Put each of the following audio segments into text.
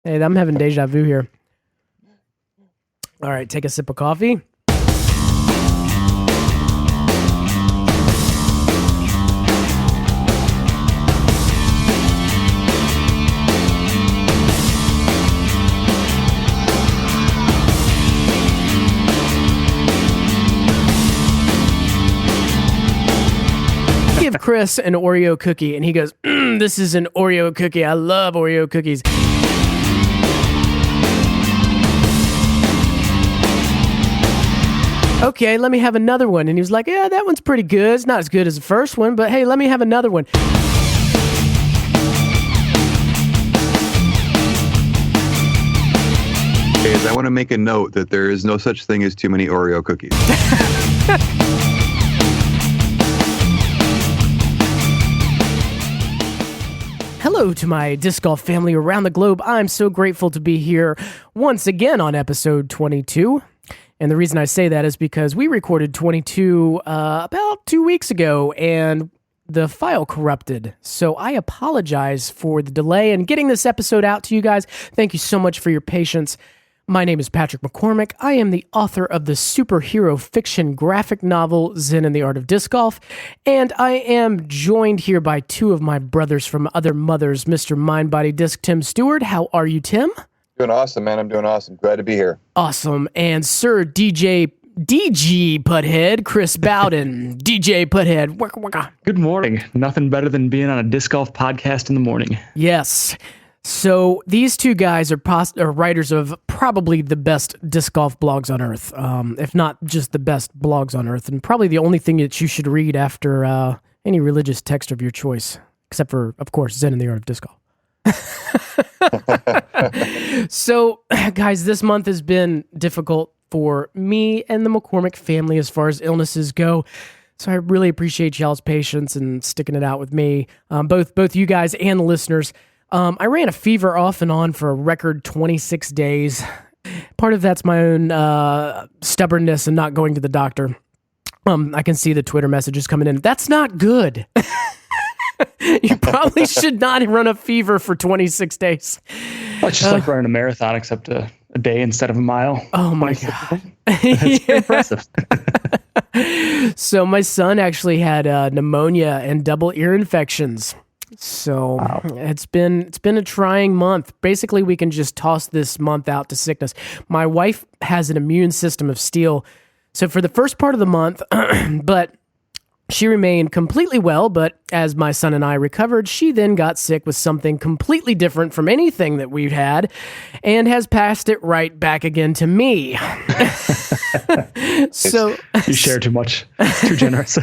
Hey, I'm having deja vu here. All right, take a sip of coffee. Give Chris an Oreo cookie, and he goes, this is an Oreo cookie. I love Oreo cookies. Okay, let me have another one. And he was like, yeah, that one's pretty good. It's not as good as the first one, but hey, let me have another one. Guys, I want to make a note that there is no such thing as too many Oreo cookies. Hello to my disc golf family around the globe. I'm so grateful to be here once again on episode 22. And the reason I say that is because we recorded 22 about 2 weeks ago, and the file corrupted. So I apologize for the delay in getting this episode out to you guys. Thank you so much for your patience. My name is Patrick McCormick. I am the author of the superhero fiction graphic novel Zen and the Art of Disc Golf, and I am joined here by two of my brothers from other mothers, Mr. Mind Body Disc, Tim Stewart. How are you, Tim? Doing awesome, man. I'm doing awesome. Glad to be here. Awesome. And Sir DG Putthead, Chris Bowden. DJ Putthead. Waka waka. Good morning. Nothing better than being on a disc golf podcast in the morning. Yes. So these two guys are writers of probably the best disc golf blogs on earth, if not just the best blogs on earth, and probably the only thing that you should read after any religious text of your choice, except for, of course, Zen and the Art of Disc Golf. So, guys, this month has been difficult for me and the McCormick family as far as illnesses go. So I really appreciate y'all's patience and sticking it out with me, both you guys and the listeners. I ran a fever off and on for a record 26 days. Part of that's my own stubbornness and not going to the doctor. I can see the Twitter messages coming in. That's not good. You probably should not run a fever for 26 days. Well, it's just like running a marathon, except a day instead of a mile. Oh, my God. That's pretty impressive. So my son actually had pneumonia and double ear infections. So wow. It's been a trying month. Basically, we can just toss this month out to sickness. My wife has an immune system of steel. So for the first part of the month, but she remained completely well, but as my son and I recovered, she then got sick with something completely different from anything that we've had and has passed it right back again to me. So you share too much, too generous.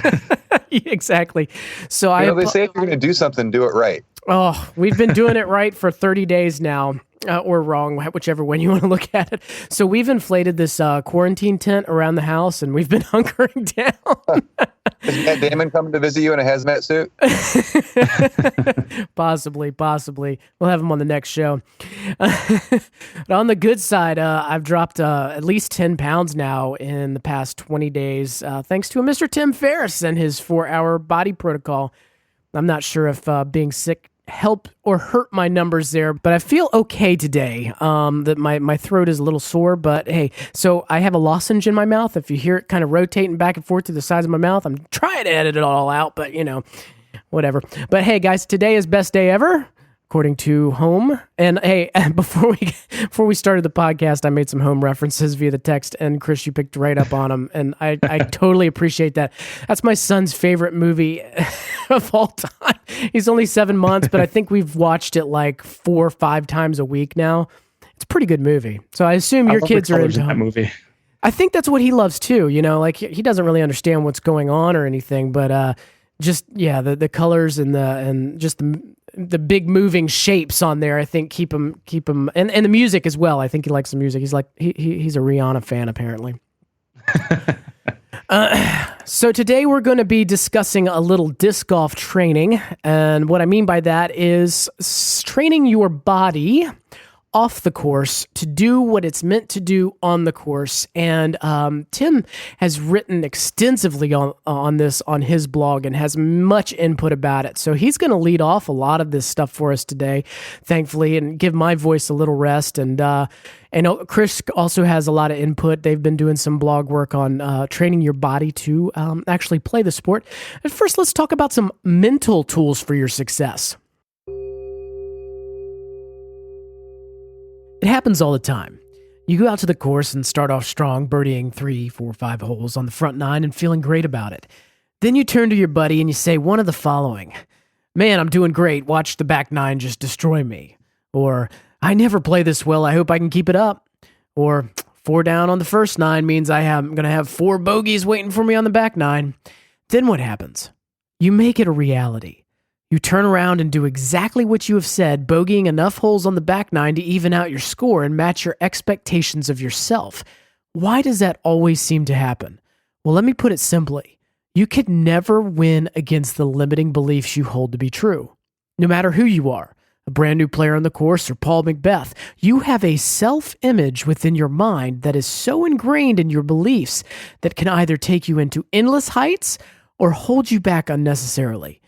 Exactly. So they say if you're going to do something, do it right. Oh, we've been doing it right for 30 days now. Or wrong, whichever way you want to look at it. So we've inflated this quarantine tent around the house, and we've been hunkering down. Is Matt Damon coming to visit you in a hazmat suit? Possibly. We'll have him on the next show. But on the good side, I've dropped at least 10 pounds now in the past 20 days, thanks to a Mr. Tim Ferriss and his 4-hour body protocol. I'm not sure if being sick help or hurt my numbers there, but I feel okay today. That my throat is a little sore, but hey, so I have a lozenge in my mouth. If you hear it kind of rotating back and forth to the sides of my mouth, I'm trying to edit it all out, but whatever. But hey, guys, today is best day ever, according to Home. And hey, before we started the podcast, I made some Home references via the text, and Chris, you picked right up on them, and I totally appreciate that. That's my son's favorite movie of all time. He's only 7 months, but I think we've watched it like 4 or 5 times a week now. It's a pretty good movie. So I assume your kids are into that movie. I think that's what he loves too. Like he doesn't really understand what's going on or anything, but the colors and just the big moving shapes on there, I think keep him and the music as well. I think he likes the music. He's like he's a Rihanna fan apparently. So today we're going to be discussing a little disc golf training, and what I mean by that is training your body off the course to do what it's meant to do on the course. And Tim has written extensively on this on his blog and has much input about it. So he's going to lead off a lot of this stuff for us today, thankfully, and give my voice a little rest. And Chris also has a lot of input. They've been doing some blog work on training your body to actually play the sport. And first, let's talk about some mental tools for your success. It happens all the time. You go out to the course and start off strong, birdieing 3, 4, 5 holes on the front 9 and feeling great about it. Then you turn to your buddy and you say one of the following: "Man, I'm doing great. Watch the back 9 just destroy me." Or, "I never play this well. I hope I can keep it up." Or, "4 down on the first 9 means I'm going to have 4 bogeys waiting for me on the back 9. Then what happens? You make it a reality. You turn around and do exactly what you have said, bogeying enough holes on the back 9 to even out your score and match your expectations of yourself. Why does that always seem to happen? Well, let me put it simply. You could never win against the limiting beliefs you hold to be true. No matter who you are, a brand new player on the course or Paul Macbeth, you have a self-image within your mind that is so ingrained in your beliefs that can either take you into endless heights or hold you back unnecessarily.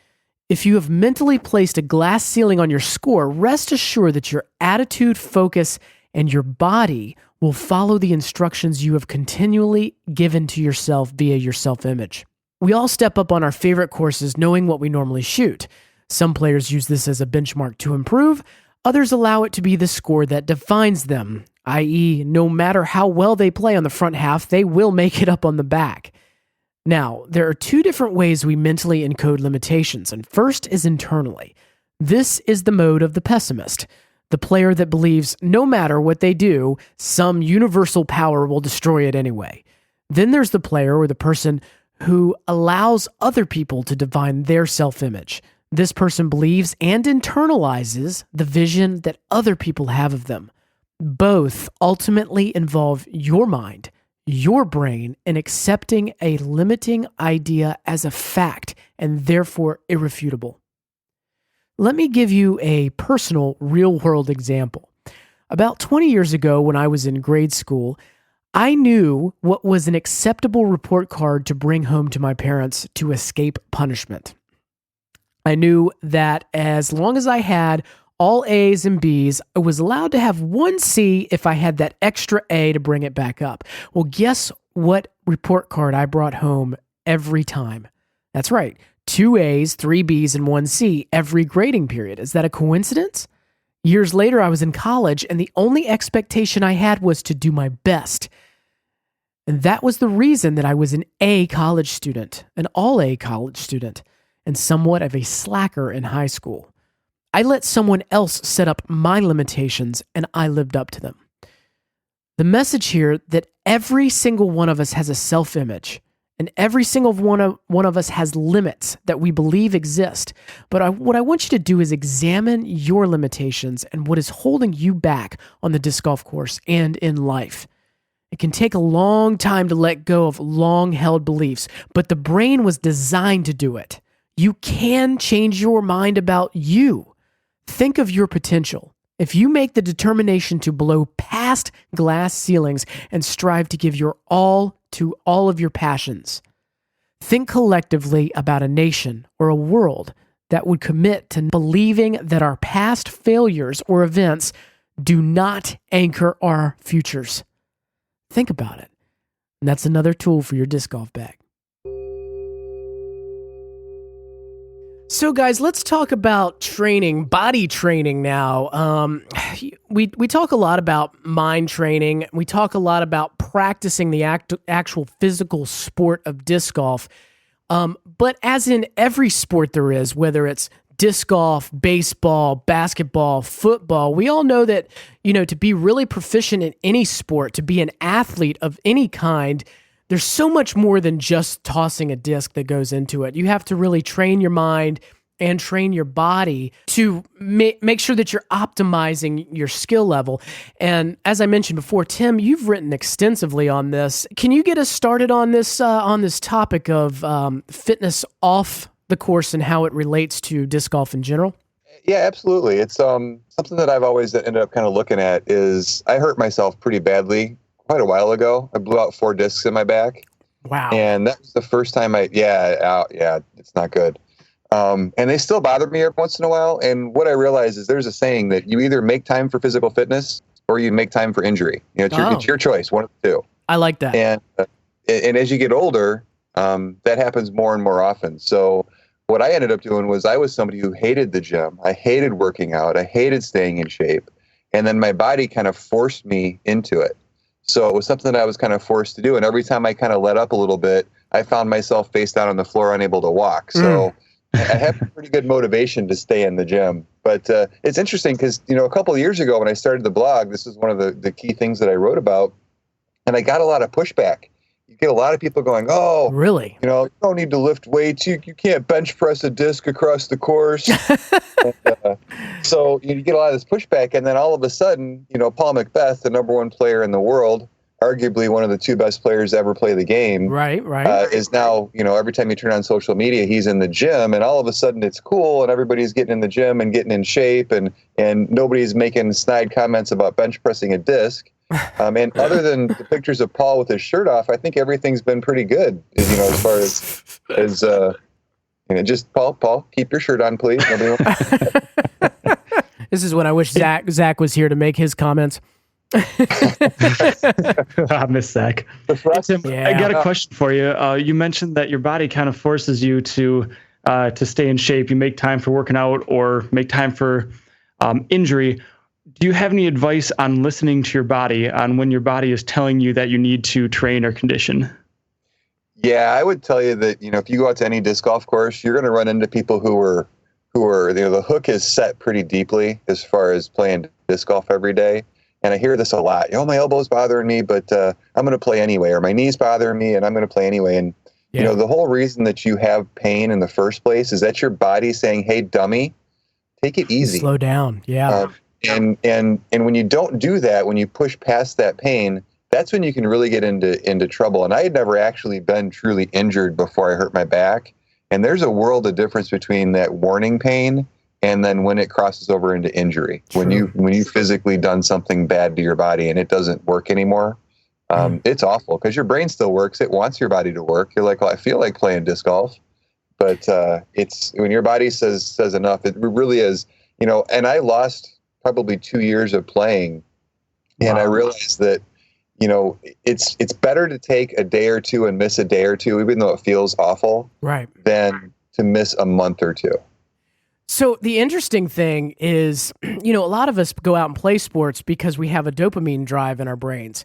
If you have mentally placed a glass ceiling on your score, rest assured that your attitude, focus, and your body will follow the instructions you have continually given to yourself via your self-image. We all step up on our favorite courses knowing what we normally shoot. Some players use this as a benchmark to improve. Others allow it to be the score that defines them, i.e., no matter how well they play on the front half, they will make it up on the back. Now, there are 2 different ways we mentally encode limitations, and first is internally. This is the mode of the pessimist, the player that believes no matter what they do, some universal power will destroy it anyway. Then there's the player or the person who allows other people to define their self-image. This person believes and internalizes the vision that other people have of them. Both ultimately involve your mind, your brain, in accepting a limiting idea as a fact and therefore irrefutable. Let me give you a personal, real-world example. About 20 years ago, when I was in grade school, I knew what was an acceptable report card to bring home to my parents to escape punishment. I knew that as long as I had all A's and B's, I was allowed to have 1 C if I had that extra A to bring it back up. Well, guess what report card I brought home every time? That's right, 2 A's, 3 B's, and 1 C every grading period. Is that a coincidence? Years later, I was in college, and the only expectation I had was to do my best. And that was the reason that I was an A college student, an all-A college student, and somewhat of a slacker in high school. I let someone else set up my limitations, and I lived up to them. The message here that every single one of us has a self-image, and every single one of us has limits that we believe exist. But what I want you to do is examine your limitations and what is holding you back on the disc golf course and in life. It can take a long time to let go of long-held beliefs, but the brain was designed to do it. You can change your mind about you. Think of your potential. If you make the determination to blow past glass ceilings and strive to give your all to all of your passions, think collectively about a nation or a world that would commit to believing that our past failures or events do not anchor our futures. Think about it. And that's another tool for your disc golf bag. So guys, let's talk about training, body training now. We talk a lot about mind training. We talk a lot about practicing the actual physical sport of disc golf. But as in every sport there is, whether it's disc golf, baseball, basketball, football, we all know that, to be really proficient in any sport, to be an athlete of any kind, there's so much more than just tossing a disc that goes into it. You have to really train your mind and train your body to make sure that you're optimizing your skill level. And as I mentioned before, Tim, you've written extensively on this. Can you get us started on this topic of fitness off the course and how it relates to disc golf in general? Yeah, absolutely. It's something that I've always ended up kind of looking at is I hurt myself pretty badly quite a while ago. I blew out 4 discs in my back. Wow. And that was the first time it's not good. And they still bother me every once in a while. And what I realize is there's a saying that you either make time for physical fitness or you make time for injury. It's your choice, one of the two. I like that. And as you get older, that happens more and more often. So what I ended up doing was I was somebody who hated the gym. I hated working out. I hated staying in shape. And then my body kind of forced me into it. So it was something that I was kind of forced to do. And every time I kind of let up a little bit, I found myself face down on the floor, unable to walk. So I have pretty good motivation to stay in the gym. But it's interesting because, a couple of years ago when I started the blog, this is one of the key things that I wrote about. And I got a lot of pushback. You get a lot of people going, oh, really? You don't need to lift weights. You can't bench press a disc across the course. So you get a lot of this pushback. And then all of a sudden, Paul Macbeth, the number 1 player in the world, arguably one of the 2 best players to ever play the game, right. Is now, every time you turn on social media, he's in the gym. And all of a sudden it's cool. And everybody's getting in the gym and getting in shape. And nobody's making snide comments about bench pressing a disc. And other than the pictures of Paul with his shirt off, I think everything's been pretty good. As far as just Paul, keep your shirt on, please. This is when I wish Zach was here to make his comments. I miss Zach. Tim, Yeah. I got a question for you. You mentioned that your body kind of forces you to stay in shape. You make time for working out or make time for injury. Do you have any advice on listening to your body, on when your body is telling you that you need to train or condition? Yeah, I would tell you that, if you go out to any disc golf course, you're going to run into people who are the hook is set pretty deeply as far as playing disc golf every day. And I hear this a lot. My elbow's bothering me, but I'm going to play anyway, or my knee's bothering me and I'm going to play anyway. And, the whole reason that you have pain in the first place is that your body saying, hey, dummy, take it easy. Slow down. Yeah. And when you don't do that, when you push past that pain, that's when you can really get into trouble. And I had never actually been truly injured before I hurt my back. And there's a world of difference between that warning pain and then when it crosses over into injury. True. When you physically done something bad to your body and it doesn't work anymore, it's awful because your brain still works. It wants your body to work. You're like, well, I feel like playing disc golf, but it's when your body says enough. It really is, And I lost probably 2 years of playing, and I realized that it's better to take a day or two and miss a day or two, even though it feels awful, right, than to miss a month or two. So the interesting thing is, a lot of us go out and play sports because we have a dopamine drive in our brains,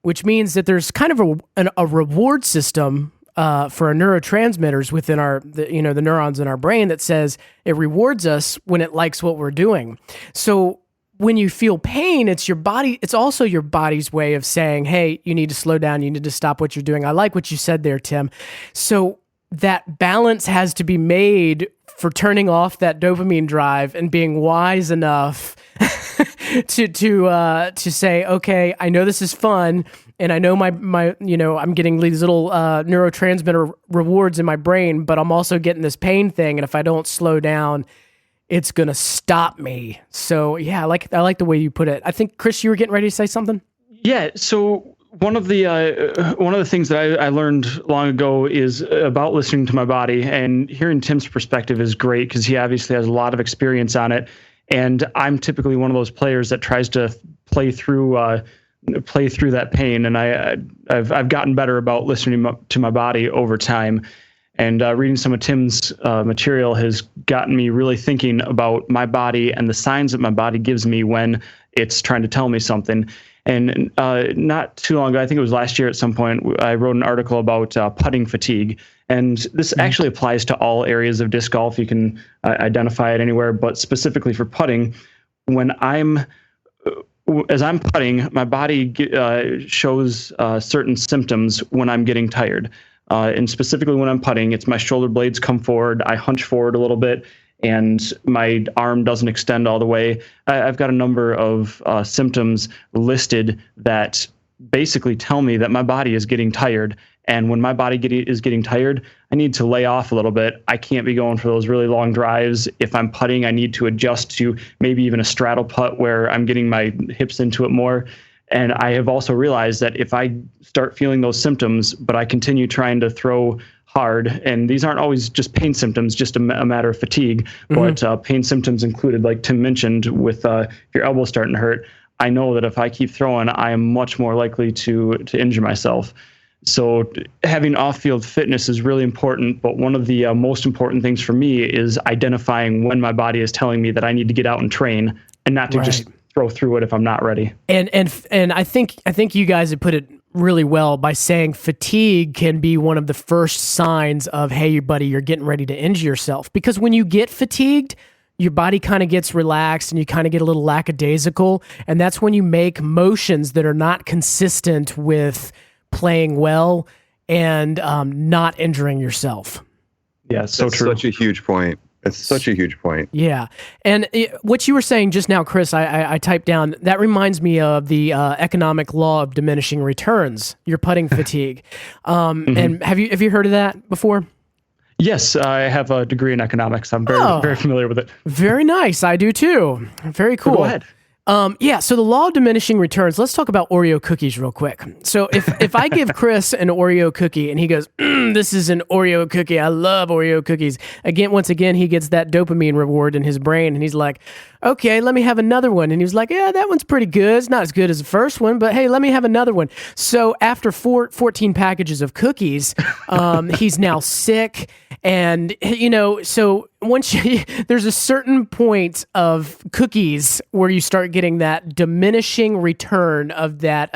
which means that there's kind of a reward system for our neurotransmitters within the neurons in our brain that says it rewards us when it likes what we're doing. So when you feel pain, it's your body. It's also your body's way of saying, hey, you need to slow down. You need to stop what you're doing. I like what you said there, Tim. So that balance has to be made for turning off that dopamine drive and being wise enough to say, okay, I know this is fun, and I know my I'm getting these little neurotransmitter rewards in my brain, but I'm also getting this pain thing, and if I don't slow down, it's gonna stop me. So yeah, I like the way you put it. I think, Chris, you were getting ready to say something. Yeah. So one of the things that I learned long ago is about listening to my body, and hearing Tim's perspective is great because he obviously has a lot of experience on it. And I'm typically one of those players that tries to play through that pain. And I've gotten better about listening to my body over time. And reading some of Tim's material has gotten me really thinking about my body and the signs that my body gives me when it's trying to tell me something. And not too long ago, I think it was last year at some point, I wrote an article about putting fatigue. And this actually applies to all areas of disc golf. You can identify it anywhere, but specifically for putting, as I'm putting, my body shows certain symptoms when I'm getting tired. And specifically when I'm putting, it's my shoulder blades come forward, I hunch forward a little bit, and my arm doesn't extend all the way. I've got a number of symptoms listed that basically tell me that my body is getting tired. And when my body is getting tired, I need to lay off a little bit. I can't be going for those really long drives. If I'm putting, I need to adjust to maybe even a straddle putt where I'm getting my hips into it more. And I have also realized that if I start feeling those symptoms, but I continue trying to throw hard, and these aren't always just pain symptoms, just a matter of fatigue, but pain symptoms included, like Tim mentioned, with if your elbow starting to hurt, I know that if I keep throwing, I am much more likely to injure myself. So having off-field fitness is really important, but one of the most important things for me is identifying when my body is telling me that I need to get out and train, and not to just throw through it if I'm not ready. And I think you guys have put it really well by saying fatigue can be one of the first signs of, hey, buddy, you're getting ready to injure yourself. Because when you get fatigued, your body kind of gets relaxed and you kind of get a little lackadaisical. And that's when you make motions that are not consistent with playing well and not injuring yourself. Yeah, so That's true. such a huge point. That's such a huge point. Yeah. And what you were saying just now, Chris, I typed down, that reminds me of the economic law of diminishing returns, your putting fatigue. And have you heard of that before? Yes, I have a degree in economics. I'm very familiar with it. Very nice. I do too. Very cool. Go ahead. Yeah, so the law of diminishing returns, let's talk about Oreo cookies real quick. So if I give Chris an Oreo cookie and he goes, this is an Oreo cookie, I love Oreo cookies. Once again, he gets that dopamine reward in his brain and he's like, okay, let me have another one. And he was like, yeah, that one's pretty good. It's not as good as the first one, but hey, let me have another one. So after 14 packages of cookies, he's now sick. And, so once there's a certain point of cookies where you start getting that diminishing return of that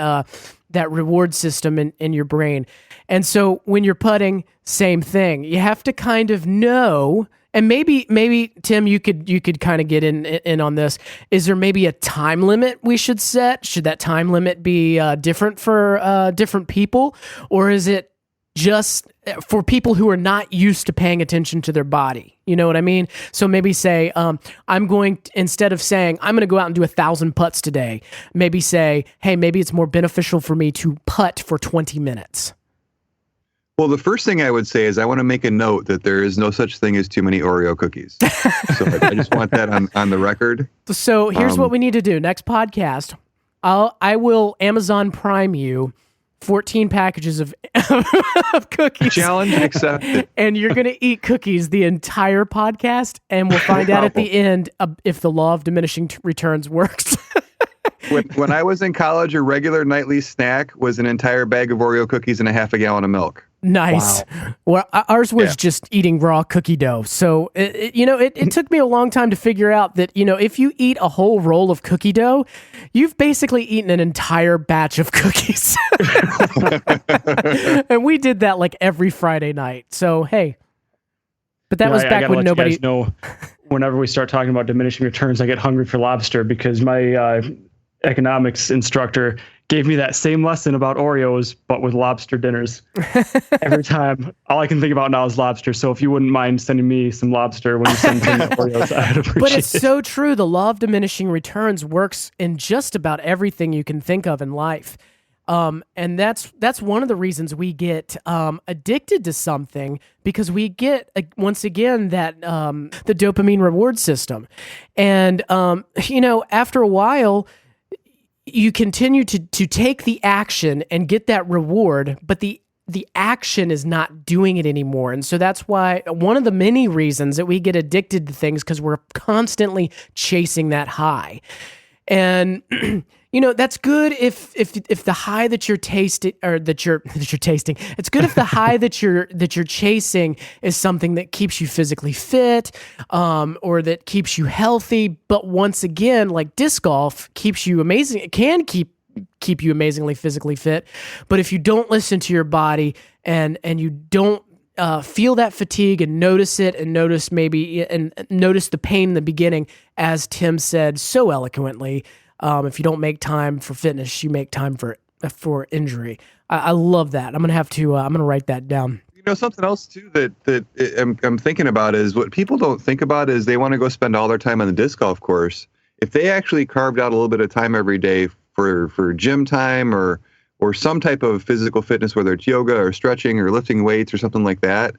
reward system in your brain. And so when you're putting, same thing. You have to kind of know, and maybe Tim, you could kind of get in on this. Is there maybe a time limit we should set? Should that time limit be different for different people, or is it just for people who are not used to paying attention to their body? You know what I mean? So maybe say, instead of saying, I'm going to go out and do 1,000 putts today, maybe say, hey, maybe it's more beneficial for me to putt for 20 minutes. Well, the first thing I would say is I want to make a note that there is no such thing as too many Oreo cookies. So I just want that on the record. So here's what we need to do. Next podcast, I will Amazon Prime you 14 packages of cookies. Challenge accepted. And you're going to eat cookies the entire podcast, and we'll find out at the end if the law of diminishing returns works. When I was in college, a regular nightly snack was an entire bag of Oreo cookies and a half a gallon of milk. Nice. Wow. Well, ours was just eating raw cookie dough. So, it took me a long time to figure out that, if you eat a whole roll of cookie dough, you've basically eaten an entire batch of cookies. And we did that like every Friday night. So, hey. But that was back when nobody... You guys know, whenever we start talking about diminishing returns, I get hungry for lobster because my economics instructor gave me that same lesson about Oreos, but with lobster dinners. Every time, all I can think about now is lobster. So if you wouldn't mind sending me some lobster when you send me Oreos, I'd appreciate it. But it's so true. The law of diminishing returns works in just about everything you can think of in life. And that's one of the reasons we get addicted to something, because we get, once again, that the dopamine reward system. And, after a while, you continue to take the action and get that reward, but the action is not doing it anymore. And so that's why one of the many reasons that we get addicted to things, because we're constantly chasing that high. And that's good if the high that you're tasting, or that you're tasting, it's good if the high that you're chasing is something that keeps you physically fit, or that keeps you healthy. But once again, like disc golf keeps you amazing. It can keep you amazingly physically fit. But if you don't listen to your body and you don't feel that fatigue and notice it, and notice the pain in the beginning, as Tim said so eloquently, if you don't make time for fitness, you make time for injury. I love that. I'm gonna write that down. Something else too that I'm thinking about is what people don't think about is they want to go spend all their time on the disc golf course. If they actually carved out a little bit of time every day for gym time or or some type of physical fitness, whether it's yoga or stretching or lifting weights or something like that,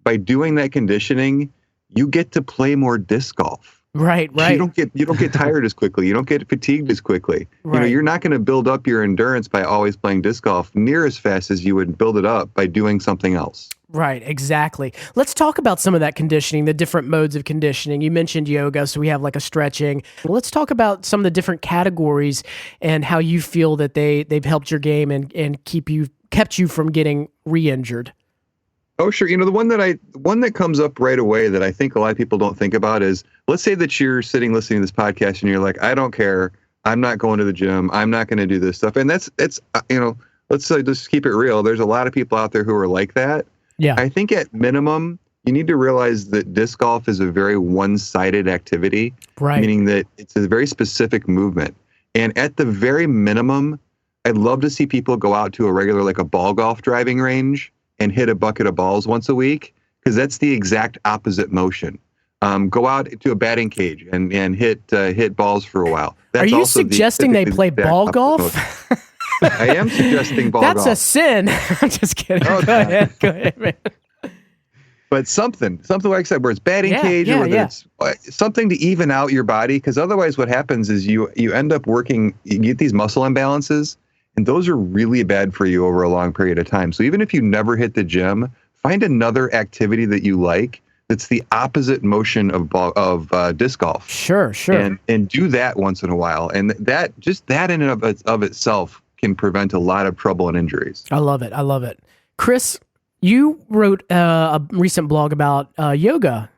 by doing that conditioning, you get to play more disc golf. Right. You don't get tired as quickly. You don't get fatigued as quickly. Right. You're not going to build up your endurance by always playing disc golf near as fast as you would build it up by doing something else. Right, exactly. Let's talk about some of that conditioning, the different modes of conditioning. You mentioned yoga, so we have like a stretching. Let's talk about some of the different categories and how you feel that they've helped your game and kept you from getting re-injured. Oh, sure. The one that comes up right away that I think a lot of people don't think about is, let's say that you're sitting listening to this podcast and you're like, I don't care. I'm not going to the gym. I'm not going to do this stuff. And let's just keep it real. There's a lot of people out there who are like that. Yeah. I think at minimum, you need to realize that disc golf is a very one-sided activity, right? Meaning that it's a very specific movement. And at the very minimum, I'd love to see people go out to a regular, like a ball golf driving range and hit a bucket of balls once a week, because that's the exact opposite motion. Go out to a batting cage and hit balls for a while. Are you suggesting they play ball golf? I am suggesting ball golf. That's a sin. I'm just kidding. Oh, Go ahead, man. But something like I said, where it's batting cage, or whether it's something to even out your body, because otherwise what happens is you end up you get these muscle imbalances, and those are really bad for you over a long period of time. So even if you never hit the gym, find another activity that you like that's the opposite motion of disc golf. Sure. And do that once in a while. And that in and of itself can prevent a lot of trouble and injuries. I love it. Chris, you wrote a recent blog about yoga.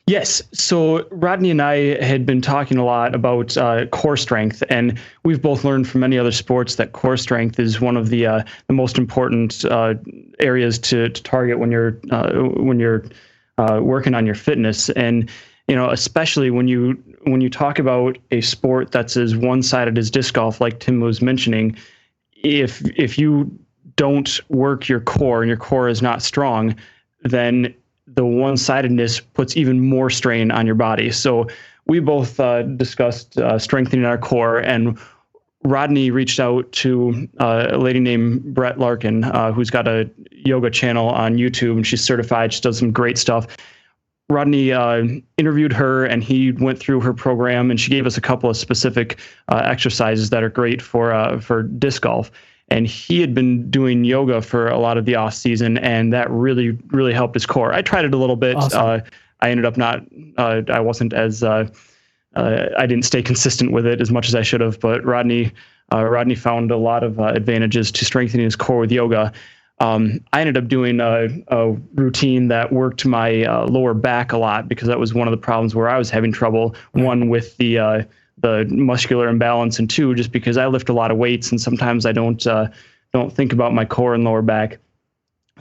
Yes. So Rodney and I had been talking a lot about core strength, and we've both learned from many other sports that core strength is one of the most important areas to target when you're working on your fitness. And especially when you talk about a sport that's as one-sided as disc golf, like Tim was mentioning, if you don't work your core and your core is not strong, then the one-sidedness puts even more strain on your body. So we both discussed strengthening our core, and Rodney reached out to a lady named Brett Larkin, who's got a yoga channel on YouTube, and she's certified. She does some great stuff. Rodney interviewed her, and he went through her program, and she gave us a couple of specific exercises that are great for disc golf. And he had been doing yoga for a lot of the off season, and that really, really helped his core. I tried it a little bit. Awesome. I ended up I wasn't as, I didn't stay consistent with it as much as I should have, but Rodney found a lot of advantages to strengthening his core with yoga. I ended up doing a routine that worked my lower back a lot, because that was one of the problems where I was having trouble. One, with the muscular imbalance, and two, just because I lift a lot of weights and sometimes I don't think about my core and lower back.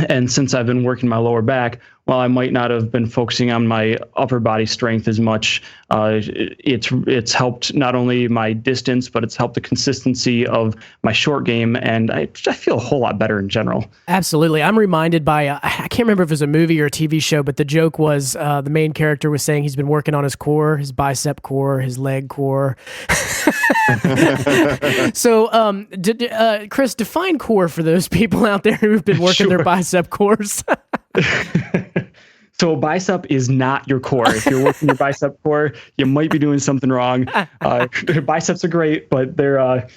And since I've been working my lower back, while I might not have been focusing on my upper body strength as much, it's helped not only my distance, but it's helped the consistency of my short game, and I feel a whole lot better in general. Absolutely. I'm reminded by, I can't remember if it was a movie or a TV show, but the joke was the main character was saying he's been working on his core, his bicep core, his leg core. So, Chris, define core for those people out there who've been working their bicep cores. So bicep is not your core. If you're working your bicep core, you might be doing something wrong. Biceps are great, but they're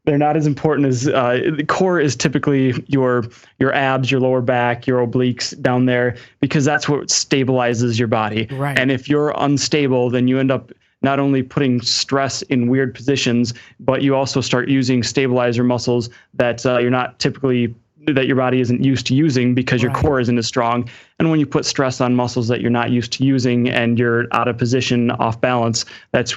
not as important as the core is typically your abs, your lower back, your obliques down there, because that's what stabilizes your body. Right. And if you're unstable, then you end up not only putting stress in weird positions, but you also start using stabilizer muscles that that your body isn't used to using, because your core isn't as strong. And when you put stress on muscles that you're not used to using and you're out of position, off balance, that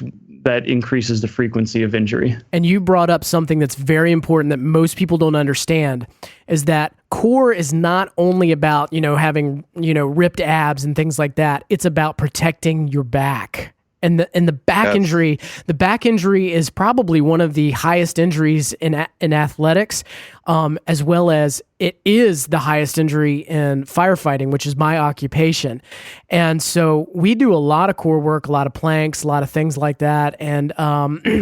increases the frequency of injury. And you brought up something that's very important that most people don't understand, is that core is not only about, having, ripped abs and things like that. It's about protecting your back. And the back injury, is probably one of the highest injuries in athletics, as well as it is the highest injury in firefighting, which is my occupation. And so we do a lot of core work, a lot of planks, a lot of things like that, and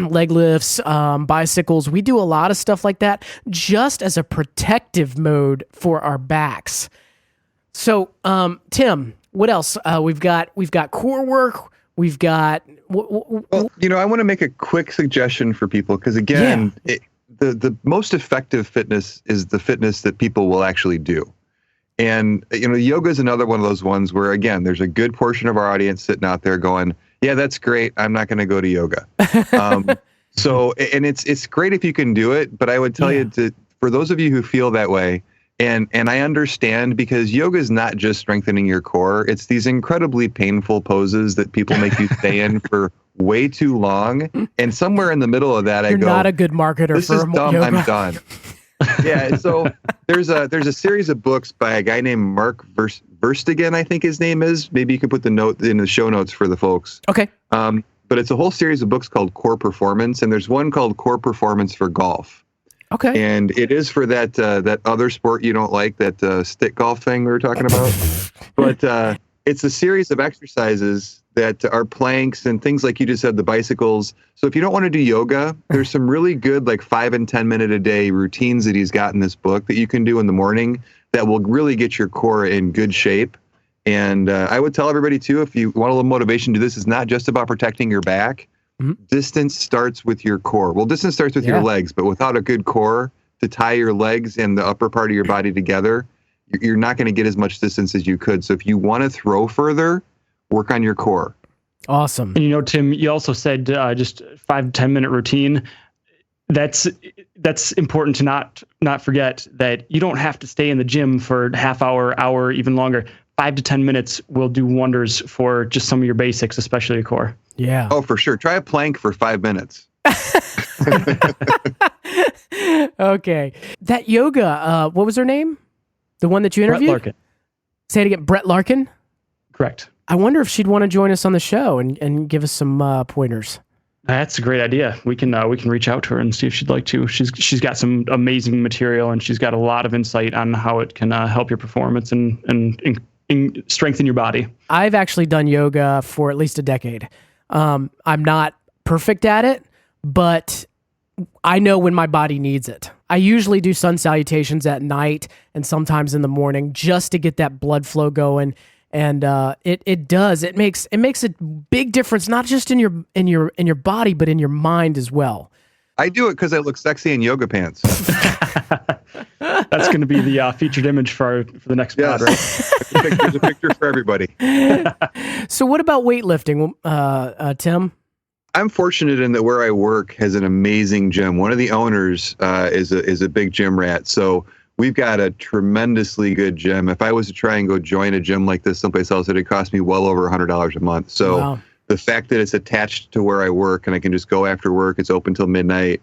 leg lifts, bicycles. We do a lot of stuff like that just as a protective mode for our backs. So, Tim, what else? We've got core work. We've got. Well, I want to make a quick suggestion for people because again, the most effective fitness is the fitness that people will actually do. And yoga is another one of those ones where again, there's a good portion of our audience sitting out there going, "Yeah, that's great. I'm not going to go to yoga." So, and it's great if you can do it, but I would tell you for those of you who feel that way. And I understand because yoga is not just strengthening your core. It's these incredibly painful poses that people make you stay in for way too long. And somewhere in the middle of that, You're not a good marketer this for is dumb, yoga. I'm done. Yeah, so there's a series of books by a guy named Mark Verstegen, I think his name is. Maybe you can put the note in the show notes for the folks. Okay. But it's a whole series of books called Core Performance, and there's one called Core Performance for Golf. Okay. And it is for that other sport you don't like, that stick golf thing we were talking about. But it's a series of exercises that are planks and things like you just said, the bicycles. So if you don't want to do yoga, there's some really good 5 and 10 minute a day routines that he's got in this book that you can do in the morning that will really get your core in good shape. And I would tell everybody too, if you want a little motivation to do this, it's not just about protecting your back. Distance starts with your core. Well, distance starts with your legs, but without a good core to tie your legs and the upper part of your body together, you're not going to get as much distance as you could. So if you want to throw further, work on your core. Awesome. And Tim, you also said just 5 to 10 minute routine. That's important to not forget that you don't have to stay in the gym for half hour, even longer. 5 to 10 minutes will do wonders for just some of your basics, especially your core. Yeah. Oh, for sure. Try a plank for 5 minutes. Okay. That yoga, what was her name? The one that you interviewed? Brett Larkin. Say it again. Brett Larkin? Correct. I wonder if she'd want to join us on the show and give us some pointers. That's a great idea. We can reach out to her and see if she'd like to. She's got some amazing material and she's got a lot of insight on how it can help your performance and strengthen your body. I've actually done yoga for at least a decade. I'm not perfect at it, but I know when my body needs it. I usually do sun salutations at night and sometimes in the morning just to get that blood flow going. And it makes a big difference, not just in your body, but in your mind as well. I do it because I look sexy in yoga pants. That's going to be the featured image for the next pod, right? There's a picture for everybody. So what about weightlifting, Tim? I'm fortunate in that where I work has an amazing gym. One of the owners is a big gym rat. So we've got a tremendously good gym. If I was to try and go join a gym like this someplace else, it'd cost me well over $100 a month. So the fact that it's attached to where I work and I can just go after work, it's open till midnight.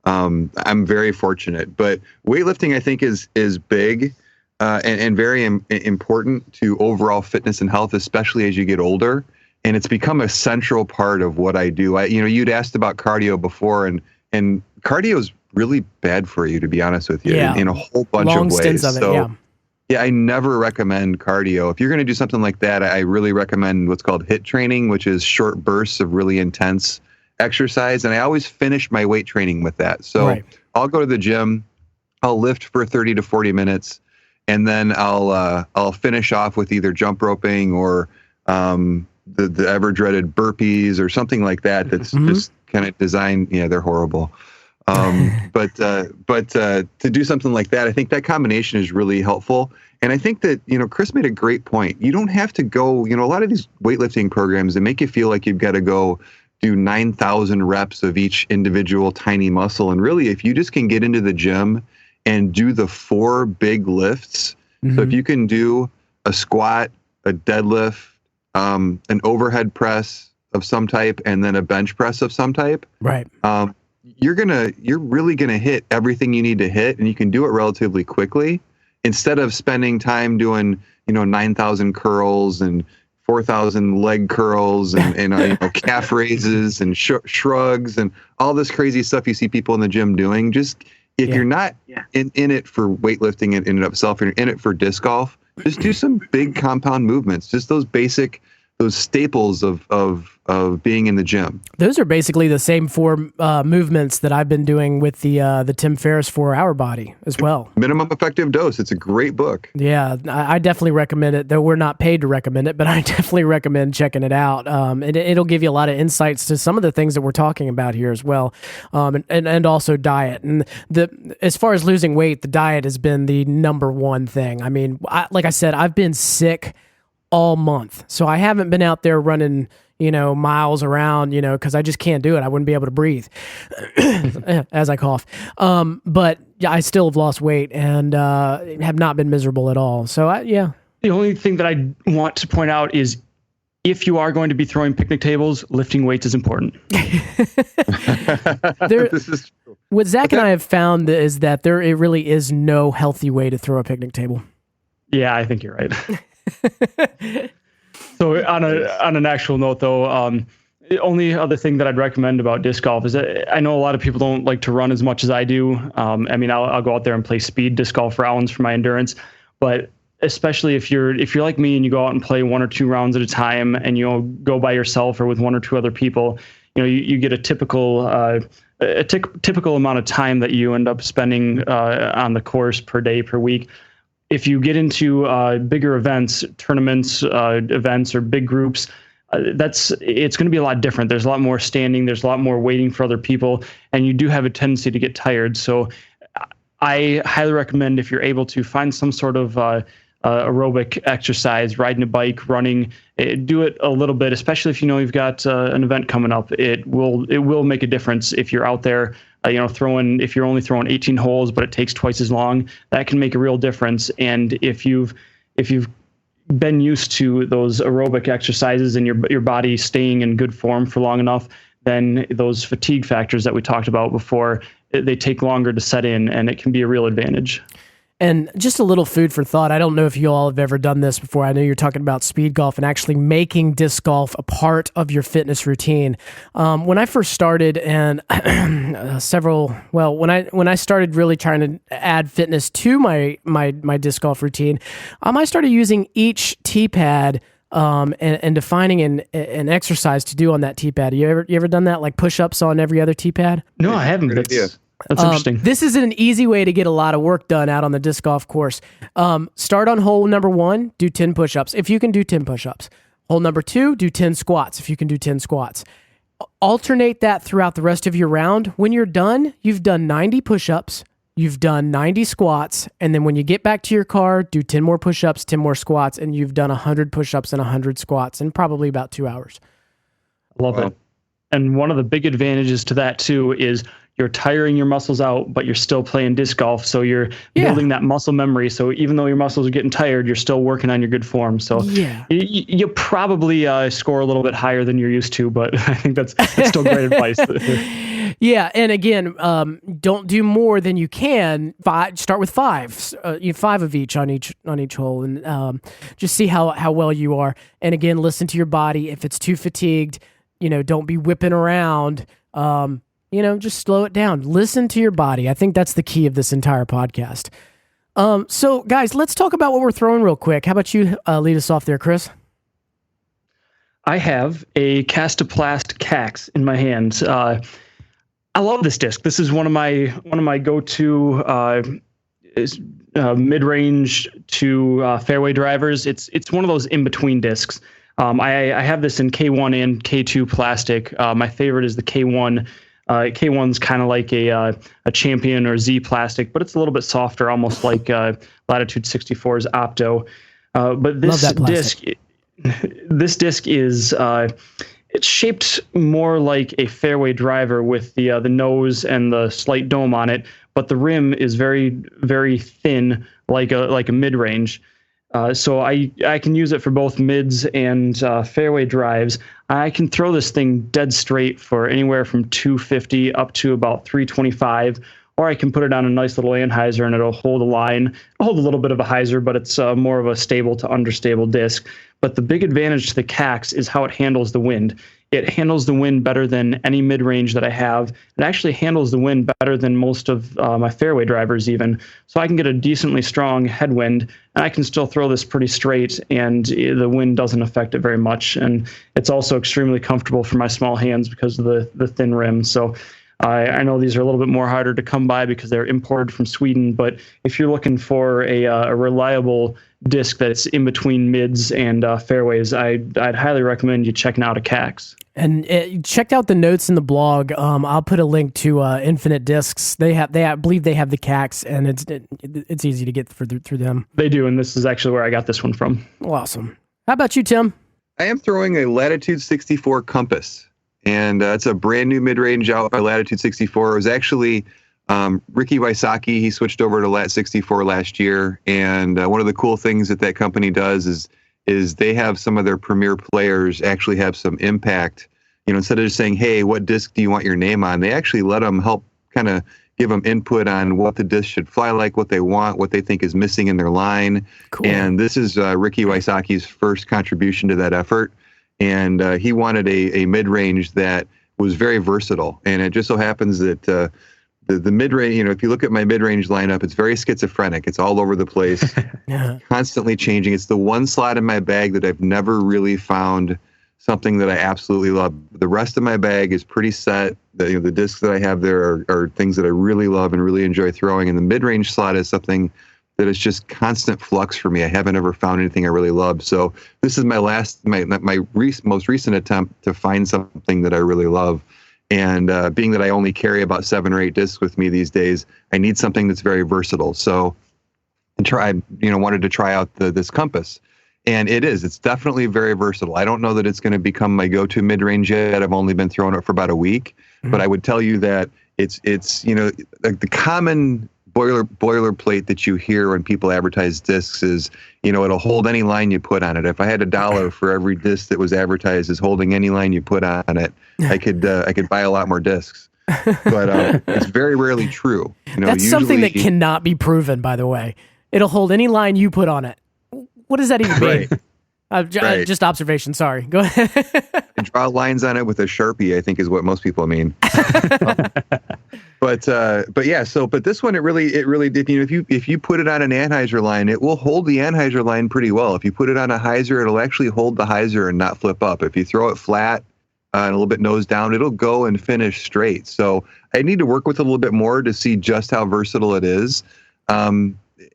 I'm very fortunate. But weightlifting, I think, is big and very important to overall fitness and health, especially as you get older. And it's become a central part of what I do. You'd asked about cardio before, and cardio is really bad for you, to be honest with you, in a whole bunch of ways. Stints of it, so, I never recommend cardio. If you're going to do something like that, I really recommend what's called HIIT training, which is short bursts of really intense exercise. And I always finish my weight training with that. So I'll go to the gym, I'll lift for 30 to 40 minutes, and then I'll finish off with either jump roping or the ever dreaded burpees or something like that. That's just kind of designed. Yeah, they're horrible. But to do something like that, I think that combination is really helpful. And I think that, Chris made a great point. You don't have to go, a lot of these weightlifting programs, they make you feel like you've got to go do 9,000 reps of each individual tiny muscle. And really, if you just can get into the gym and do the 4 big lifts. So if you can do a squat, a deadlift, an overhead press of some type, and then a bench press of some type, you're really gonna hit everything you need to hit, and you can do it relatively quickly instead of spending time doing 9,000 curls and 4,000 leg curls and calf raises and shrugs and all this crazy stuff you see people in the gym doing. Just if you're not in it for weightlifting in and of itself, you're in it for disc golf, just do some big compound movements, just those staples of being in the gym. Those are basically the same four movements that I've been doing with the Tim Ferriss 4 Hour Body as well. Minimum Effective Dose. It's a great book. Yeah, I definitely recommend it, though we're not paid to recommend it, but I definitely recommend checking it out. It'll give you a lot of insights to some of the things that we're talking about here as well, and also diet. And as far as losing weight, the diet has been the number one thing. I mean, like I said, I've been sick all month, so I haven't been out there running miles around, because I just can't do it. I wouldn't be able to breathe as I cough. But yeah, I still have lost weight and have not been miserable at all. So The only thing that I want to point out is if you are going to be throwing picnic tables, lifting weights is important. This is true. What Zach and I have found is that it really is no healthy way to throw a picnic table. Yeah, I think you're right. So on an actual note, though, the only other thing that I'd recommend about disc golf is that I know a lot of people don't like to run as much as I do. I mean, I'll go out there and play speed disc golf rounds for my endurance, but especially if you're like me and you go out and play 1 or 2 rounds at a time and go by yourself or with 1 or 2 other people, you get a typical amount of time that you end up spending on the course per day, per week. If you get into bigger events, tournaments, events, or big groups, it's going to be a lot different. There's a lot more standing. There's a lot more waiting for other people, and you do have a tendency to get tired. So I highly recommend, if you're able to, find some sort of aerobic exercise, riding a bike, running. Do it a little bit, especially if you've got an event coming up. It will make a difference if you're out there. If you're only throwing 18 holes, but it takes twice as long, that can make a real difference. And if you've been used to those aerobic exercises and your body staying in good form for long enough, then those fatigue factors that we talked about before, they take longer to set in, and it can be a real advantage. And just a little food for thought. I don't know if you all have ever done this before. I know you're talking about speed golf and actually making disc golf a part of your fitness routine. When I first started, and when I started really trying to add fitness to my disc golf routine, I started using each tee pad and defining an exercise to do on that tee pad. You ever done that, like push-ups on every other tee pad? No, I haven't. That's interesting. This is an easy way to get a lot of work done out on the disc golf course. Start on hole number 1, do 10 push-ups, if you can do 10 push-ups. Hole number 2, do 10 squats, if you can do 10 squats. Alternate that throughout the rest of your round. When you're done, you've done 90 push-ups, you've done 90 squats, and then when you get back to your car, do 10 more push-ups, 10 more squats, and you've done 100 push-ups and 100 squats in probably about 2 hours. Love it. And one of the big advantages to that, too, is you're tiring your muscles out, but you're still playing disc golf. So you're building that muscle memory. So even though your muscles are getting tired, you're still working on your good form. So you probably score a little bit higher than you're used to, but I think that's still great advice. Yeah, and again, don't do more than you can. Start with 5. 5 of each on each hole, and just see how well you are. And again, listen to your body. If it's too fatigued, don't be whipping around. Just slow it down. Listen to your body. I think that's the key of this entire podcast. So, guys, let's talk about what we're throwing real quick. How about you lead us off there, Chris? I have a Castoplast Cax in my hands. I love this disc. This is one of my go-to mid-range to fairway drivers. It's one of those in-between discs. I have this in K1 and K2 plastic. My favorite is the K1. K1's kind of like a Champion or Z plastic, but it's a little bit softer, almost like Latitude 64's Opto. But this disc is it's shaped more like a fairway driver with the nose and the slight dome on it, but the rim is very, very thin, like a mid-range. So I can use it for both mids and fairway drives. I can throw this thing dead straight for anywhere from 250 up to about 325, or I can put it on a nice little anhyzer and it'll hold a line, hold a little bit of a hyzer, but it's more of a stable to understable disc. But the big advantage to the CAX is how it handles the wind. It handles the wind better than any mid-range that I have. It actually handles the wind better than most of my fairway drivers even. So I can get a decently strong headwind, and I can still throw this pretty straight, and the wind doesn't affect it very much. And it's also extremely comfortable for my small hands because of the thin rim. So I know these are a little bit more harder to come by because they're imported from Sweden, but if you're looking for a reliable disc that's in between mids and fairways, I'd highly recommend you checking out a CAX. And checked out the notes in the blog. I'll put a link to Infinite Discs. I believe they have the CAX, and it's easy to get through them. They do, and this is actually where I got this one from. Awesome. How about you, Tim? I am throwing a Latitude 64 Compass, and it's a brand new mid-range out by Latitude 64. It was actually Ricky Wysocki. He switched over to Lat 64 last year, and one of the cool things that company does is they have some of their premier players actually have some impact. You know, instead of just saying, hey, what disc do you want your name on? They actually let them help kind of give them input on what the disc should fly like, what they want, what they think is missing in their line. Cool. And this is Ricky Wysocki's first contribution to that effort. And he wanted a mid-range that was very versatile. And it just so happens that the mid-range, you know, if you look at my mid-range lineup, it's very schizophrenic. It's all over the place, constantly changing. It's the one slot in my bag that I've never really found something that I absolutely love. The rest of my bag is pretty set. The discs that I have there are things that I really love and really enjoy throwing. And the mid-range slot is something that is just constant flux for me. I haven't ever found anything I really love. So this is my most recent attempt to find something that I really love. And being that I only carry about 7 or 8 discs with me these days, I need something that's very versatile. So wanted to try out this Compass. And it's definitely very versatile. I don't know that it's going to become my go-to mid-range yet. I've only been throwing it for about a week. Mm-hmm. But I would tell you that it's like the common boilerplate that you hear when people advertise discs is, it'll hold any line you put on it. If I had $1 for every disc that was advertised as holding any line you put on it, I could buy a lot more discs. But it's very rarely true. That's something that cannot be proven, by the way. It'll hold any line you put on it. What does that even mean? Right. Just observation. Sorry. Go ahead. And draw lines on it with a Sharpie, I think, is what most people mean. But this one, it really did. If you put it on an Anheuser line, it will hold the Anheuser line pretty well. If you put it on a hyzer, it'll actually hold the hyzer and not flip up. If you throw it flat and a little bit nose down, it'll go and finish straight. So I need to work with it a little bit more to see just how versatile it is.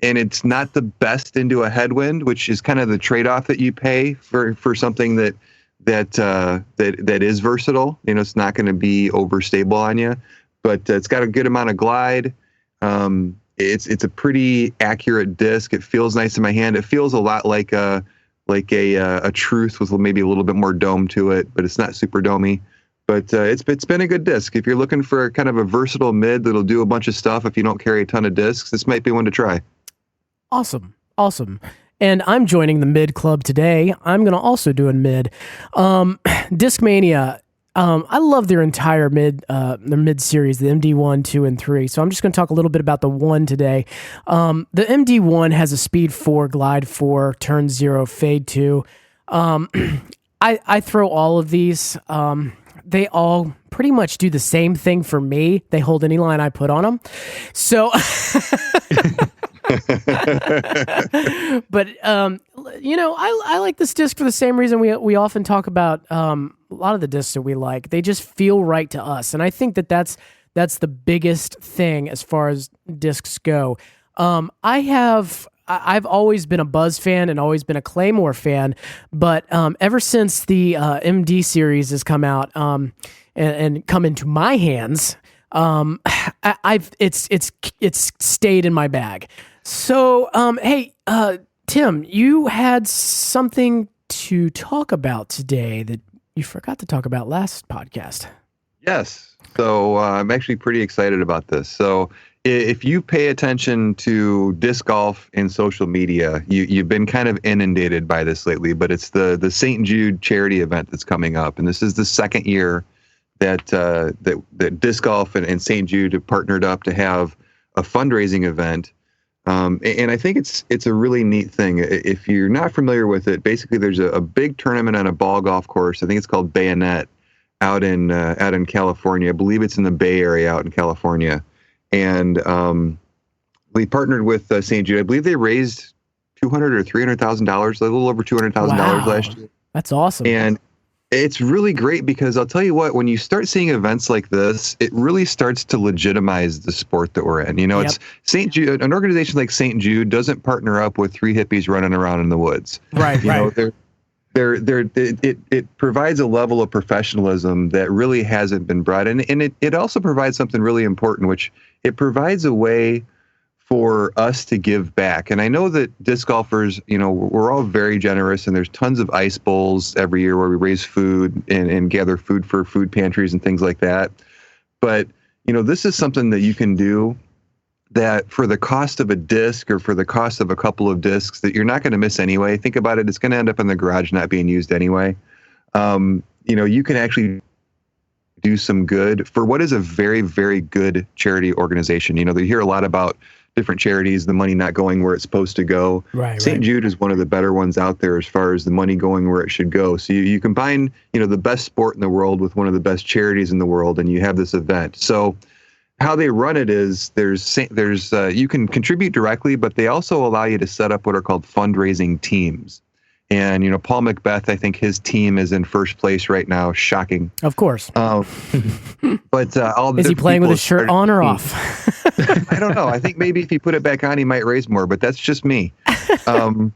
And it's not the best into a headwind, which is kind of the trade-off that you pay for something that is versatile. It's not going to be overstable on you, but it's got a good amount of glide. It's a pretty accurate disc. It feels nice in my hand. It feels a lot like a Truth with maybe a little bit more dome to it, but it's not super domey. But it's been a good disc. If you're looking for kind of a versatile mid that'll do a bunch of stuff if you don't carry a ton of discs, this might be one to try. Awesome. And I'm joining the mid club today. I'm going to also do a mid. Discmania. I love their entire mid series, the MD1, 2, and 3. So I'm just going to talk a little bit about the 1 today. The MD1 has a speed 4, glide 4, turn 0, fade 2. I throw all of these. They all pretty much do the same thing for me. They hold any line I put on them. So, but I like this disc for the same reason we often talk about a lot of the discs that we like. They just feel right to us, and I think that's the biggest thing as far as discs go. I've always been a Buzz fan and always been a Claymore fan, but ever since the MD series has come out and come into my hands, it's stayed in my bag. So, hey, Tim, you had something to talk about today that you forgot to talk about last podcast. Yes. So I'm actually pretty excited about this. So if you pay attention to disc golf in social media, you've been kind of inundated by this lately, but it's the St. Jude charity event that's coming up. And this is the second year that disc golf and St. Jude have partnered up to have a fundraising event And I think it's a really neat thing. If you're not familiar with it, basically there's a big tournament on a ball golf course. I think it's called Bayonet out in California. I believe it's in the Bay Area out in California. And we partnered with St. Jude. I believe they raised $200,000 or $300,000, a little over $200,000 last year. That's awesome. And it's really great because I'll tell you what, when you start seeing events like this, it really starts to legitimize the sport that we're in. It's St. Jude, an organization like St. Jude doesn't partner up with three hippies running around in the woods. Right, It provides a level of professionalism that really hasn't been brought in. And it also provides something really important, which it provides a way for us to give back. And I know that disc golfers, we're all very generous, and there's tons of ice bowls every year where we raise food and gather food for food pantries and things like that. But, this is something that you can do that for the cost of a disc or for the cost of a couple of discs that you're not going to miss anyway. Think about it. It's going to end up in the garage not being used anyway. You can actually do some good for what is a very, very good charity organization. They hear a lot about different charities, the money not going where it's supposed to go. St. Jude is one of the better ones out there as far as the money going where it should go. So you combine, the best sport in the world with one of the best charities in the world, and you have this event. So how they run it is there's you can contribute directly, but they also allow you to set up what are called fundraising teams. And, Paul Macbeth, I think his team is in first place right now. Shocking. Of course. But all is he playing with his shirt on or off? I don't know. I think maybe if he put it back on, he might raise more, but that's just me. I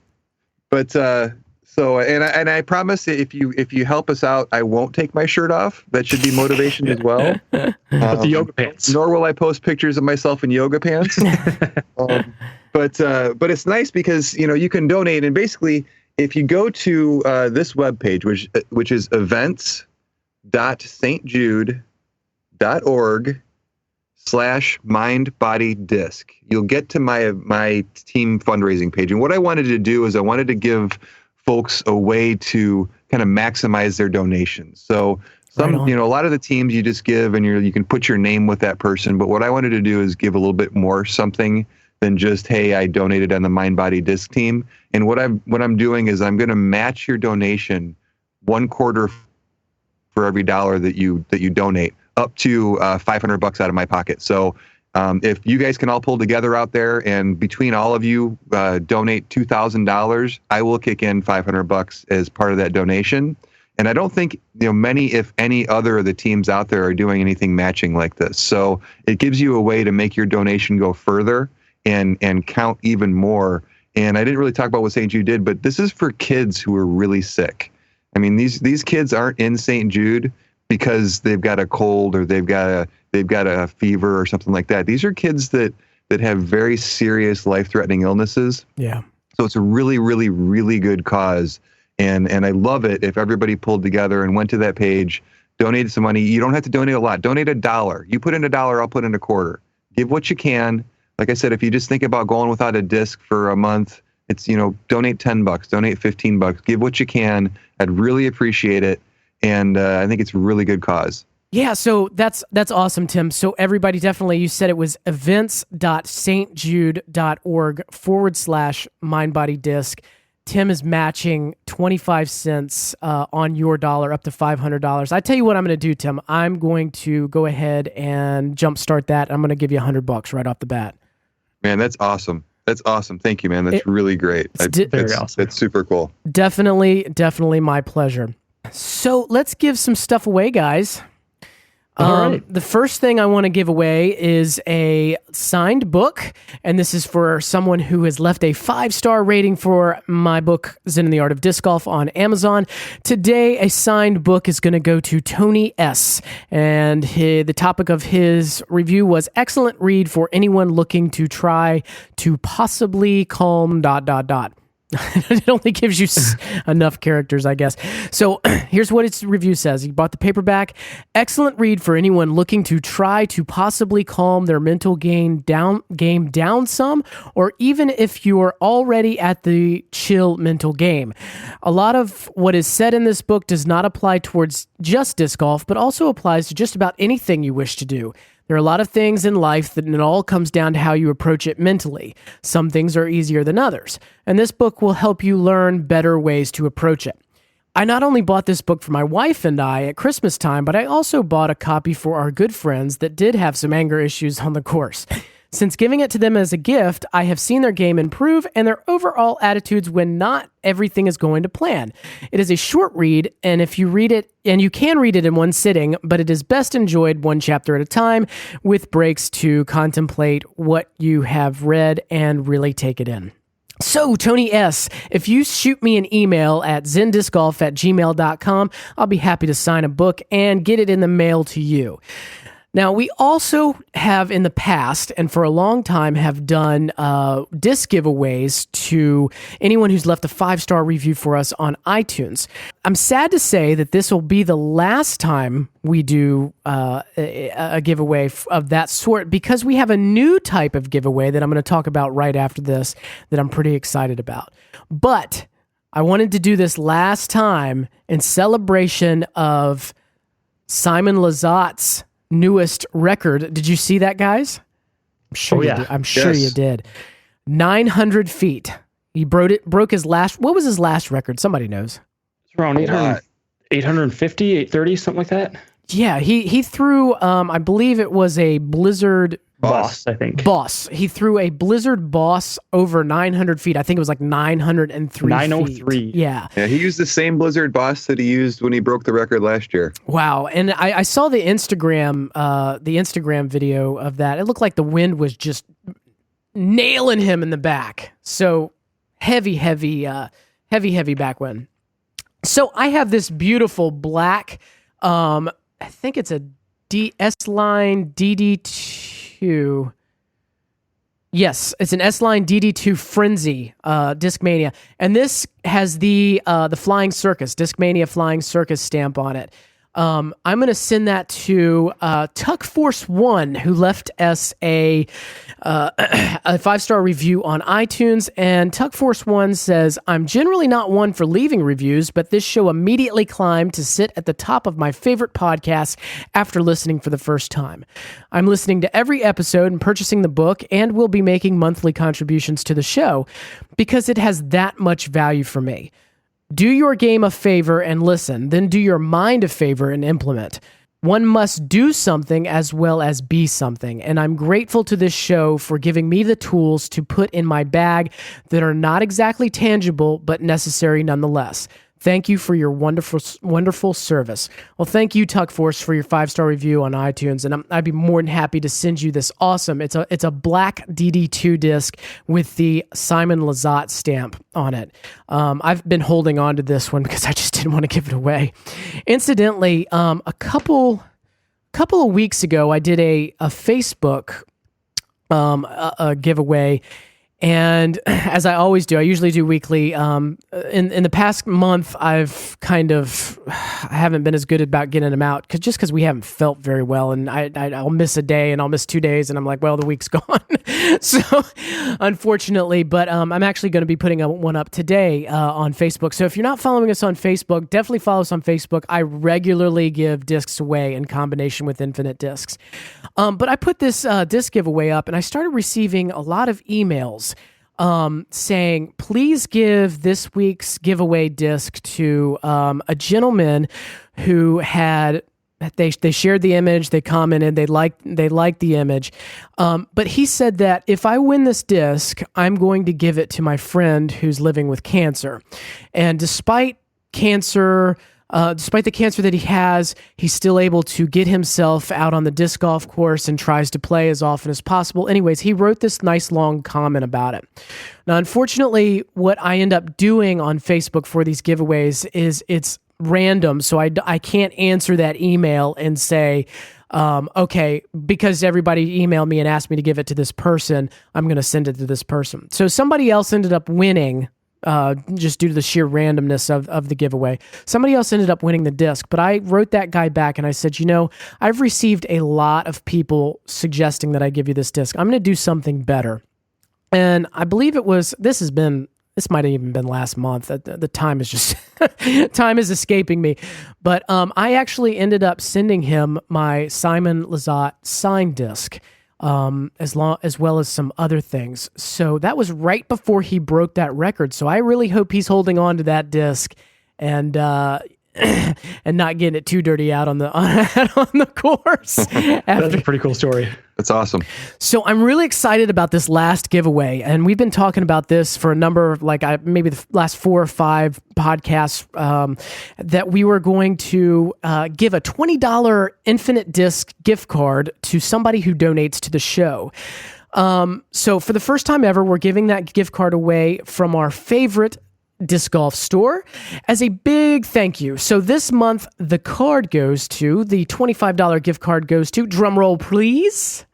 promise that if you help us out, I won't take my shirt off. That should be motivation as well. But the yoga pants. Nor will I post pictures of myself in yoga pants. But it's nice because, you can donate, and basically, if you go to this webpage, which is events.stjudde.org/mindbodydisc, you'll get to my team fundraising page. And what I wanted to do is I wanted to give folks a way to kind of maximize their donations. So a lot of the teams you just give and you can put your name with that person. But what I wanted to do is give a little bit more something than just, hey, I donated on the Mind Body Disc team. And what I'm doing is I'm going to match your donation 1/4 for every dollar that you donate, up to $500 out of my pocket. So if you guys can all pull together out there and between all of you donate $2,000, I will kick in $500 as part of that donation. And I don't think many, if any, other of the teams out there are doing anything matching like this. So it gives you a way to make your donation go further and count even more. And I didn't really talk about what St. Jude did, but this is for kids who are really sick. I mean, these kids aren't in St. Jude because they've got a cold or they've got a fever or something like that. These are kids that have very serious life-threatening illnesses. Yeah. So it's a really, really, really good cause. And I love it if everybody pulled together and went to that page, donated some money. You don't have to donate a lot. Donate $1. You put in $1, I'll put in $0.25. Give what you can. Like I said, if you just think about going without a disc for a month, it's, donate $10, donate $15, give what you can. I'd really appreciate it. And I think it's a really good cause. Yeah, so that's awesome, Tim. So everybody definitely, you said it was events.stjude.org/mindbodydisc. Tim is matching 25 cents on your dollar up to $500. I tell you what I'm going to do, Tim. I'm going to go ahead and jumpstart that. I'm going to give you $100 right off the bat. Man, that's awesome. That's awesome. Thank you, man. That's really great. Very awesome. That's super cool. Definitely my pleasure. So let's give some stuff away, guys. All right. The first thing I want to give away is a signed book, and this is for someone who has left a 5-star rating for my book, Zen in the Art of Disc Golf, on Amazon. Today, a signed book is going to go to Tony S., and the topic of his review was excellent read for anyone looking to try to possibly calm ... It only gives you enough characters, I guess. So here's what its review says. He bought the paperback. Excellent read for anyone looking to try to possibly calm their mental game down some, or even if you're already at the chill mental game. A lot of what is said in this book does not apply towards just disc golf, but also applies to just about anything you wish to do. There are a lot of things in life that it all comes down to how you approach it mentally. Some things are easier than others, and this book will help you learn better ways to approach it. I not only bought this book for my wife and I at Christmas time, but I also bought a copy for our good friends that did have some anger issues on the course. Since giving it to them as a gift, I have seen their game improve and their overall attitudes when not everything is going to plan. It is a short read, and if you read it, and you can read it in one sitting, but it is best enjoyed one chapter at a time with breaks to contemplate what you have read and really take it in. So, Tony S., if you shoot me an email at zendiscgolf@gmail.com, I'll be happy to sign a book and get it in the mail to you. Now, we also have in the past, and for a long time, have done disc giveaways to anyone who's left a 5-star review for us on iTunes. I'm sad to say that this will be the last time we do a giveaway of that sort, because we have a new type of giveaway that I'm going to talk about right after this that I'm pretty excited about. But I wanted to do this last time in celebration of Simon Lazat's newest record. Did you see that, guys? I'm sure you did. I'm sure you did. 900 feet. He broke his last. What was his last record? Somebody knows. It's around 850, 830, something like that. Yeah, he threw. I believe it was a Blizzard Boss, I think. Boss. He threw a Blizzard Boss over 900 feet. I think it was like 903 903. feet. Yeah. Yeah, he used the same Blizzard Boss that he used when he broke the record last year. Wow. And I saw the Instagram video of that. It looked like the wind was just nailing him in the back. So heavy backwind. So I have this beautiful black, I think it's a S-Line DD2. Yes, it's an S-Line DD2 Frenzy Discmania, and this has the Flying Circus, Discmania Flying Circus stamp on it. I'm going to send that to Tuck Force 1, who left us a 5-star review on iTunes. And Tuck Force 1 says, I'm generally not one for leaving reviews, but this show immediately climbed to sit at the top of my favorite podcast after listening for the first time. I'm listening to every episode and purchasing the book, and will be making monthly contributions to the show because it has that much value for me. Do your game a favor and listen, then do your mind a favor and implement. One must do something as well as be something, and I'm grateful to this show for giving me the tools to put in my bag that are not exactly tangible, but necessary nonetheless. Thank you for your wonderful service. Well, thank you, Tuck Force, for your 5-star review on iTunes, and I'd be more than happy to send you this awesome. It's a black DD2 disc with the Simon Lazat stamp on it. I've been holding on to this one because I just didn't want to give it away. Incidentally, a couple of weeks ago, I did a Facebook a giveaway. And as I always do, I usually do weekly. In the past month, I haven't been as good about getting them out because we haven't felt very well, and I'll miss a day and I'll miss 2 days, and I'm like, well, the week's gone. So unfortunately, but I'm actually going to be putting one up today on Facebook. So if you're not following us on Facebook, definitely follow us on Facebook. I regularly give discs away in combination with Infinite Discs. But I put this disc giveaway up, and I started receiving a lot of emails saying, please give this week's giveaway disc to a gentleman who had, they shared the image, they commented, they liked the image, but he said that if I win this disc, I'm going to give it to my friend who's living with cancer. And despite the cancer that he has, he's still able to get himself out on the disc golf course and tries to play as often as possible. Anyways, he wrote this nice long comment about it. Now, unfortunately, what I end up doing on Facebook for these giveaways is it's random, so I can't answer that email and say, okay, because everybody emailed me and asked me to give it to this person, I'm going to send it to this person. So somebody else ended up winning, just due to the sheer randomness of the giveaway. Somebody else ended up winning the disc, but I wrote that guy back and I said, I've received a lot of people suggesting that I give you this disc. I'm going to do something better. And I believe it's this might have even been last month. The time is just time is escaping me. But I actually ended up sending him my Simon Lizotte sign disc, as well as some other things. So that was right before he broke that record. So I really hope he's holding on to that disc and and not getting it too dirty out on the on the course. That's a pretty cool story. That's awesome. So I'm really excited about this last giveaway, and we've been talking about this for a number of maybe the last 4 or 5 podcasts, that we were going to give a $20 Infinite Disc gift card to somebody who donates to the show. So for the first time ever, we're giving that gift card away from our favorite disc golf store as a big thank you. So this month, the $25 gift card goes to, drum roll please,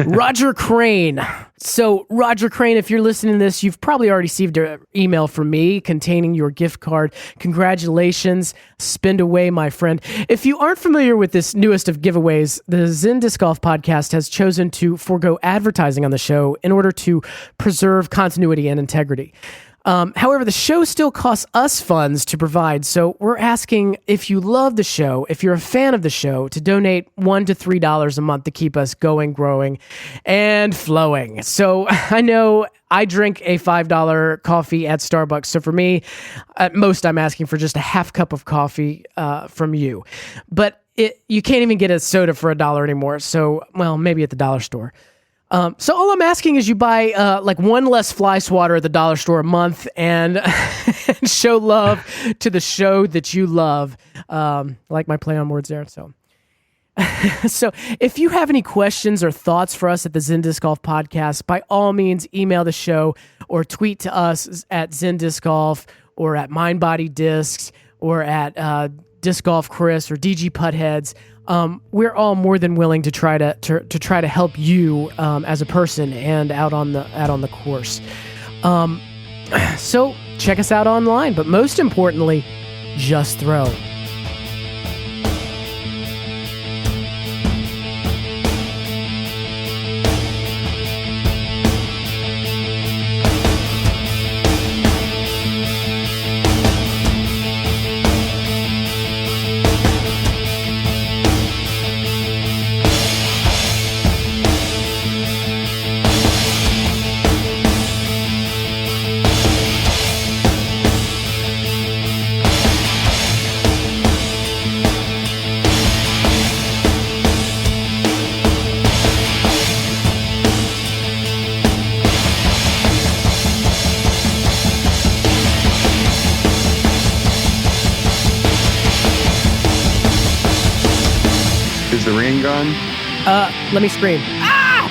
Roger Crane. So Roger Crane, if you're listening to this, you've probably already received an email from me containing your gift card. Congratulations. Spend away, my friend. If you aren't familiar with this newest of giveaways, the Zen Disc Golf Podcast has chosen to forego advertising on the show in order to preserve continuity and integrity. However, the show still costs us funds to provide, so we're asking if you love the show, if you're a fan of the show, to donate $1 to $3 a month to keep us going, growing, and flowing. So I know I drink a $5 coffee at Starbucks, so for me, at most I'm asking for just a half cup of coffee from you. But you can't even get a soda for $1 anymore, so, well, maybe at the dollar store. So all I'm asking is you buy one less fly swatter at the dollar store a month and show love to the show that you love. Like my play on words there. So so if you have any questions or thoughts for us at the Zen Disc Golf Podcast, by all means, email the show or tweet to us at Zen Disc Golf or at Mind Body Discs or at Disc Golf Chris or DG Puttheads. We're all more than willing to try to help you as a person and out on the course. So check us out online, but most importantly, just throw. Is the rain gone? Let me scream. Ah!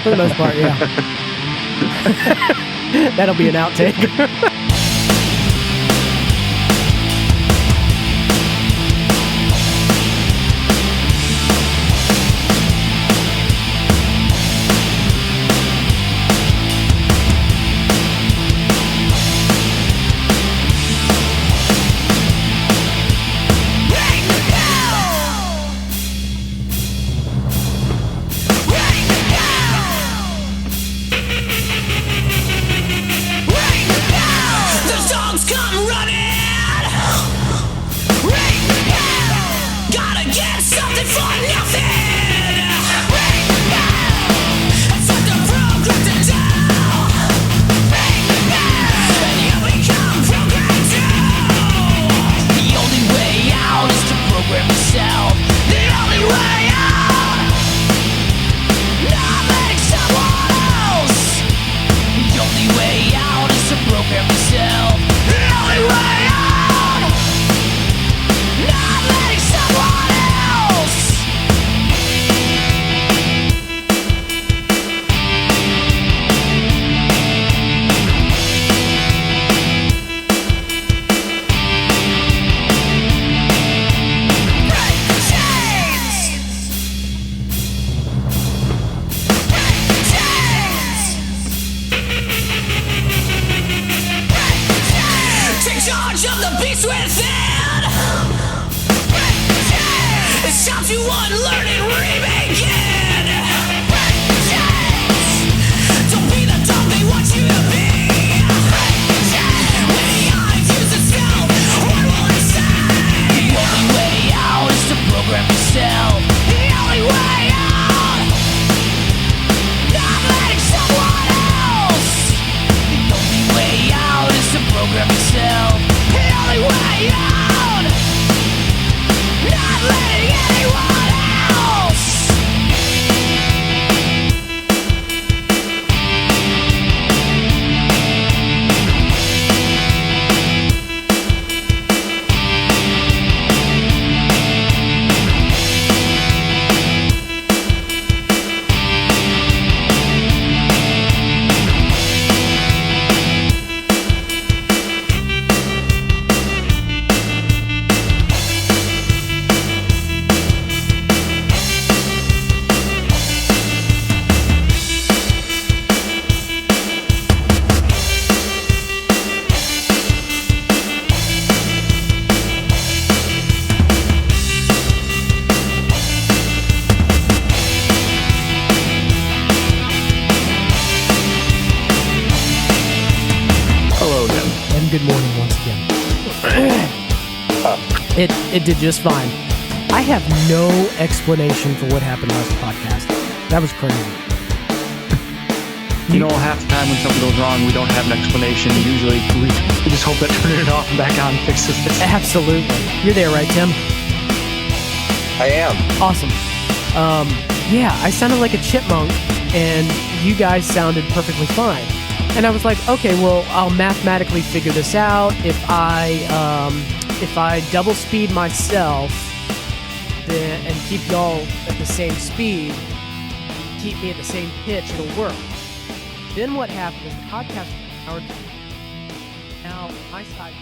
For the most part, yeah. That'll be an outtake. good morning once again. It did just fine. I have no explanation for what happened last podcast. That was crazy. You know, half the time when something goes wrong, we don't have an explanation. Usually, we just hope that turning it off and back on fixes it. Absolutely. You're there, right, Tim? I am. Awesome. Yeah, I sounded like a chipmunk, and you guys sounded perfectly fine. And I was like, okay, well, I'll mathematically figure this out. If I double speed myself and keep y'all at the same speed, keep me at the same pitch, it'll work. Then what happened is the podcast was powered. Now my side